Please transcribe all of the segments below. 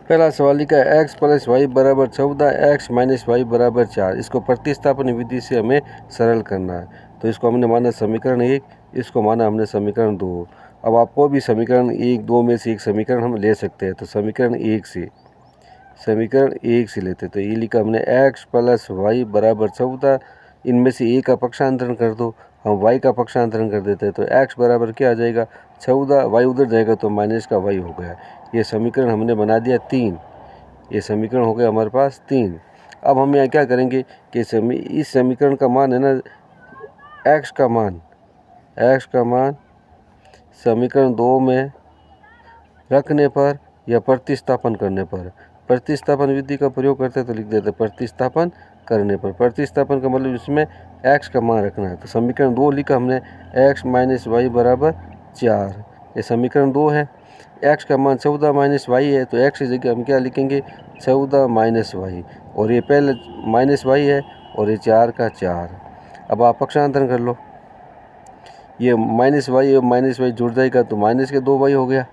पहला सवाल लिखा है x प्लस वाई बराबर 14, x माइनस वाई बराबर 4। इसको प्रतिस्थापन विधि से हमें सरल करना है। तो इसको हमने माना समीकरण 1, इसको माना हमने समीकरण 2। अब आपको भी समीकरण 1, 2 में से एक समीकरण हम ले सकते हैं। तो समीकरण 1 से लेते। तो ये लिखा हमने x प्लस वाई बराबर 14, इनमें से एक का पक्षांतरण कर दो, हम y का पक्षांतरण कर देते हैं। तो x बराबर क्या आ जाएगा 14, y उधर जाएगा तो माइनस का y हो गया। ये समीकरण हमने बना दिया 3। ये समीकरण हो गया हमारे पास 3। अब हम यहाँ क्या करेंगे कि इस समीकरण का मान है ना x का मान समीकरण 2 में रखने पर या प्रतिस्थापन करने पर, प्रतिस्थापन विधि का प्रयोग करते तो लिख देते प्रतिस्थापन करने पर। प्रतिस्थापन का मतलब इसमें x का मान रखना है। तो समीकरण 2 लिखा हमने x माइनस वाई बराबर 4। ये समीकरण 2 है। x का मान 14 माइनस वाई है, तो x की जगह हम क्या लिखेंगे 14 माइनस वाई, और ये पहले माइनस वाई है और ये 4 का 4। अब आप पक्षांतरण कर लो, ये माइनस वाई और माइनस वाई जुड़ जाएगा तो माइनस के 2 वाई हो गया।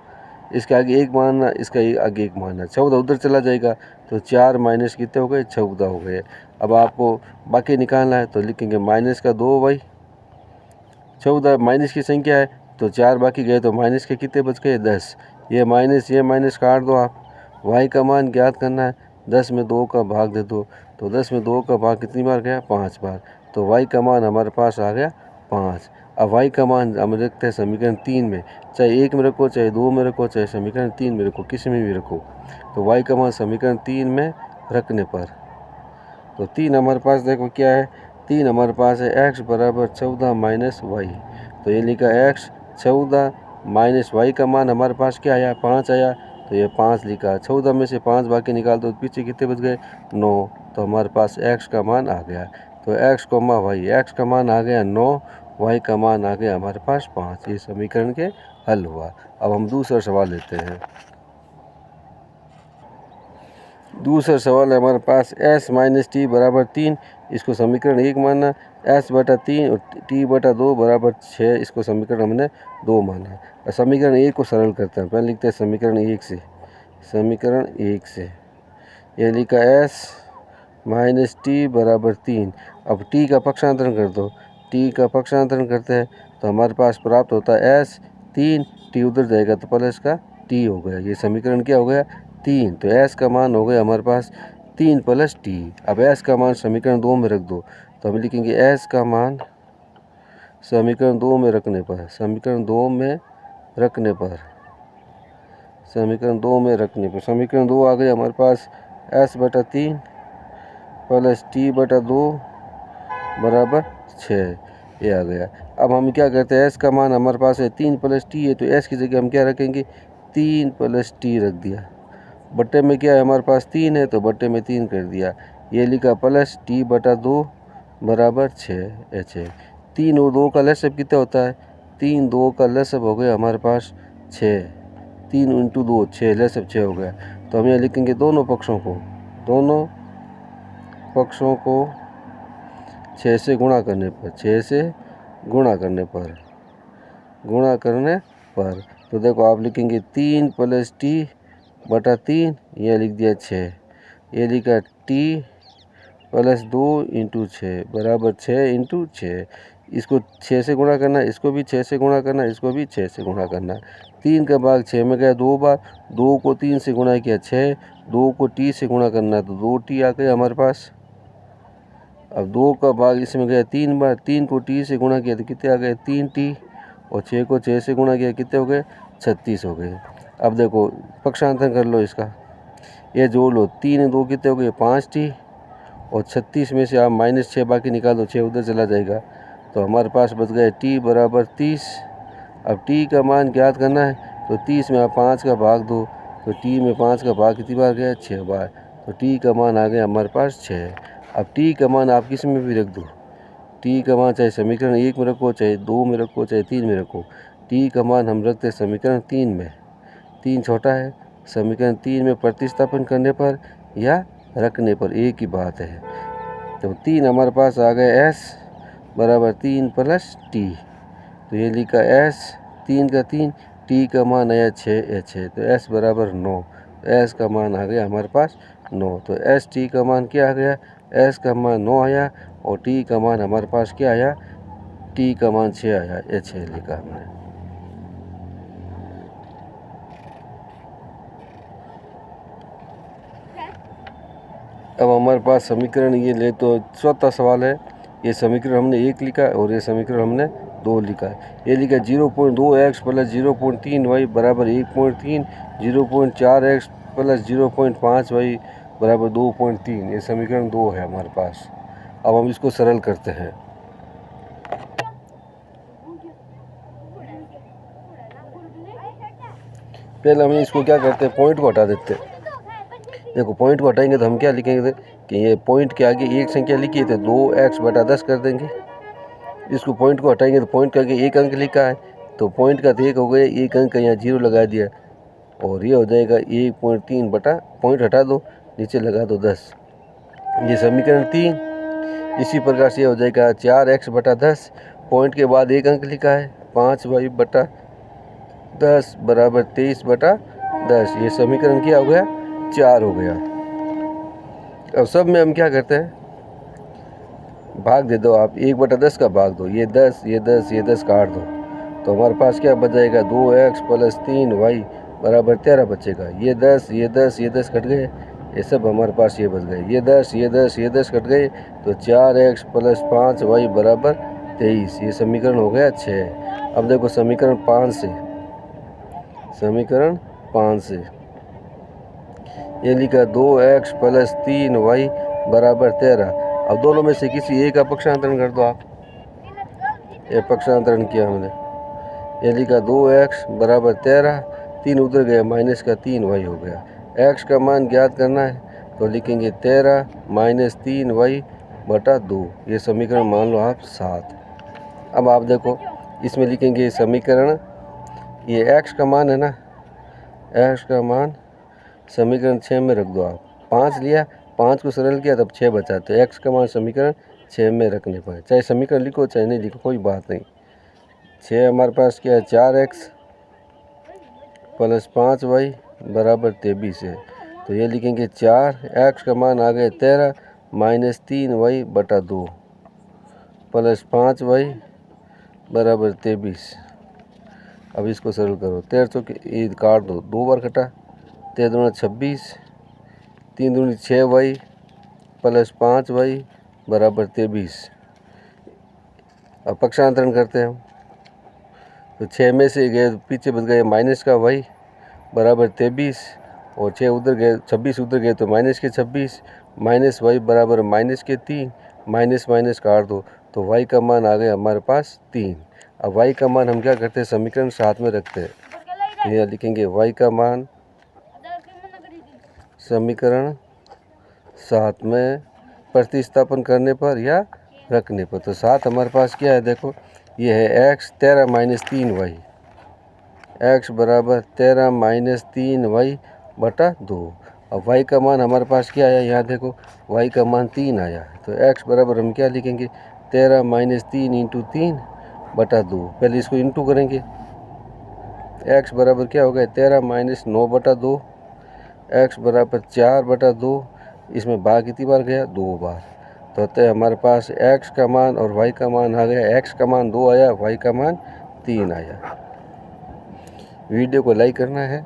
इसके आगे एक मानना, इसका आगे एक मानना, 14 उधर चला जाएगा तो 4 माइनस कितने हो गए 14 हो गए। अब आपको बाकी निकालना है तो लिखेंगे माइनस का 2 वाई, 14 माइनस की संख्या है तो 4 बाकी गए तो माइनस के कितने बच गए 10। ये माइनस काट दो आप। वाई का मान ज्ञात करना है, 10 में 2 का भाग दे दो। तो 10 में 2 का भाग कितनी बार गया 5 बार। तो वाई का मान हमारे पास आ गया 5। अब वाई का मान हम रखते हैं समीकरण 3 में, चाहे 1 में रखो, चाहे 2 में रखो, चाहे समीकरण 3 में रखो, किसी में भी रखो। तो वाई का मान समीकरण 3 में रखने पर, तो 3 हमारे पास देखो क्या है, 3 हमारे पास है x बराबर 14 माइनस वाई। तो ये लिखा x 14 माइनस वाई का मान हमारे पास क्या आया 5 आया। तो ये 5 लिखा, 14 में से 5 बाकी निकाल दो, पीछे कितने बच गए 9। तो हमारे पास x का मान आ गया। तो x कोमा वाई, x का मान आ गया 9, y का मान आ गया हमारे पास 5। ये समीकरण के हल हुआ। अब हम दूसरा सवाल लेते हैं। दूसरा सवाल है हमारे पास s माइनस टी बराबर 3, इसको समीकरण 1 माना, s बटा 3 और t बटा 2 बराबर 6, इसको समीकरण हमने 2 माना है। समीकरण 1 को सरल करते हैं, पहले लिखते हैं समीकरण 1 से। ये लिखा s माइनस टी बराबर 3। अब t का पक्षांतरण कर दो, t का पक्षांतरण करते हैं तो हमारे पास प्राप्त होता है s 3, t उधर जाएगा तो प्लस का t हो गया। ये समीकरण क्या हो गया 3। तो s का मान हो गया हमारे पास 3 प्लस t। अब s का मान समीकरण 2 में रख दो, तो हम लिखेंगे s का मान समीकरण 2 में रखने पर, समीकरण 2 समीकरण 2 आ गया हमारे पास s बटा 3 प्लस t बटा 2 बराबर 6, ये आ गया। अब हम क्या करते हैं, s का मान हमारे पास है 3 प्लस t है, तो s की जगह हम क्या रखेंगे 3 प्लस t रख दिया। बट्टे में क्या है हमारे पास 3 है तो बट्टे में 3 कर दिया। ये लिखा प्लस t बटा 2 बराबर 6। 3 और 2 का लसब कितना होता है, 3 2 का लसब हो गया हमारे पास 6, 3 इंटू 2 6, लसब 6 हो गया। तो हम यहाँ लिखेंगे दोनों पक्षों को 6 से गुणा करने पर, तो देखो आप लिखेंगे 3 प्लस टी बटा 3, यह लिख दिया 6। ये लिखा t प्लस 2 इंटू 6 बराबर 6 इंटू 6। इसको 6 से गुणा करना, इसको भी 6 से गुणा करना, इसको भी 6 से गुणा करना। 3 का भाग 6 में गया 2 बार, 2 को 3 से गुणा किया 6, 2 को t से गुणा करना तो 2t आ गया हमारे पास। अब 2 का भाग इसमें गया 3 बार, 3 को t से गुणा किया तो कितने आ गए 3t, और 6 को 6 से गुणा किया कितने हो गए 36 हो गए। अब देखो पक्षांतर कर लो इसका, ये जोड़ लो, 3 2 कितने हो गए 5t, और 36 में से आप माइनस 6 बाकी निकाल दो, 6 उधर चला जाएगा तो हमारे पास बच गए t बराबर 30। अब t का मान ज्ञात करना है तो 30 में आप 5 का भाग दो, तो t में 5 का भाग कितनी बार गया 6 बार, तो t का मान आ गया हमारे पास 6। अब t का मान आप किस में भी रख दो, t का मान चाहे समीकरण 1 में रखो, चाहे 2 में रखो, चाहे 3 में रखो। t का मान हम रखते हैं समीकरण 3 में, 3 छोटा है, समीकरण 3 में प्रतिस्थापन करने पर या रखने पर एक ही बात है। तो 3 हमारे पास आ गया s बराबर 3 प्लस t, तो ये लिखा s 3 का 3, t का मान आया 6, तो s बराबर 9। एस का मान आ गया हमारे पास 9। तो एस टी का मान क्या आ गया, एस का मान 9 आया और टी का मान हमारे पास क्या आया, टी का मान 6 आया। ये 6 लिखा हमने। अब हमारे पास समीकरण ये ले तो चौथा सवाल है, ये समीकरण हमने 1 लिखा और ये समीकरण हमने 2 लिखा है। ये लिखा 0.2x प्लस 0.3y बराबर 1.3, 0.4x प्लस 0.5y बराबर 2.3। ये समीकरण 2 है हमारे पास। अब हम इसको सरल करते हैं। पहले हम इसको क्या करते हैं, पॉइंट को हटा देते हैं। देखो पॉइंट को हटाएंगे तो हम क्या लिखेंगे कि ये पॉइंट के आगे एक संख्या लिखी है तो 2x बटा 10 कर देंगे। इसको पॉइंट को हटाएंगे तो पॉइंट के आगे एक अंक लिखा है तो पॉइंट का 1 हो गया, एक अंक का यहाँ 0 लगा दिया और ये हो जाएगा 1.3 बटा, पॉइंट हटा दो, नीचे लगा दो 10। ये समीकरण 3। इसी प्रकार से हो जाएगा 4x बटा 10, पॉइंट के बाद एक अंक लिखा है 5y बटा 10 बराबर 23 बटा 10। ये समीकरण क्या हो गया, 4 हो गया। अब सब में हम क्या करते हैं, भाग दे दो आप, 1 बटा 10 का भाग दो, ये 10 ये 10 ये 10 काट दो तो हमारे पास क्या बच जाएगा, 2x प्लस 3y बराबर 13 बचेगा। ये 10 ये 10 ये 10 कट गए, ये सब हमारे पास ये बच गए। ये 10 ये 10 ये 10 कट गए तो 4x प्लस 5y बराबर 23। ये समीकरण हो गया 6। अब देखो समीकरण 5 से, समीकरण 5 से ये लिखा 2x प्लस 3y बराबर 13। अब दोनों में से किसी एक का पक्षांतरण कर दो आप। ये पक्षांतरण किया हमने, ये लिखा 2x बराबर 13, 3 उधर गया माइनस का 3y हो गया। x का मान ज्ञात करना है तो लिखेंगे 13 माइनस 3y बटा 2। ये समीकरण मान लो आप 7। अब आप देखो इसमें लिखेंगे समीकरण, ये x का मान है ना, x का मान समीकरण 6 में रख दो आप। 5 लिया, 5 को सरल किया तब 6 बचा, तो x का मान समीकरण 6 में रखने पर, चाहे समीकरण लिखो चाहे नहीं लिखो कोई बात नहीं। 6 हमारे पास क्या है, 4x प्लस 5y बराबर 23 है। तो ये लिखेंगे 4x का मान आ गया 13 माइनस 3y बटा 2 प्लस 5y बराबर 23। अब इसको सरल करो, 13 के काट दो, 2 बार कटा, 13 दूना 26, 3 दूनी 6y प्लस 5y बराबर 23। अब पक्षांतरण करते हैं हम, तो 6 में से गए पीछे बच गए माइनस का y बराबर 23 और 6 उधर गए, 26 उधर गए तो माइनस के 26, माइनस y बराबर माइनस के 3, माइनस माइनस काट दो तो y का मान आ गया हमारे पास 3। अब y का मान हम क्या करते हैं, समीकरण 7 में रखते हैं। यहाँ लिखेंगे y का मान समीकरण 7 में प्रतिस्थापन करने पर या रखने पर। तो 7 हमारे पास क्या है, देखो ये है x 13 माइनस 3y, x बराबर 13 माइनस 3y बटा 2। अब y का मान हमारे पास क्या आया, यहाँ देखो y का मान 3 आया, तो x बराबर हम क्या लिखेंगे, 13 माइनस 3 इंटू 3 बटा 2। पहले इसको इंटू करेंगे, x बराबर क्या हो गया, 13 माइनस 9 बटा 2, x बराबर 4 बटा 2। इसमें भाग कितनी बार गया, 2 बार। तो अतः हमारे पास x का मान और y का मान आ गया, x का मान 2 आया, y का मान 3 आया। वीडियो को लाइक करना है।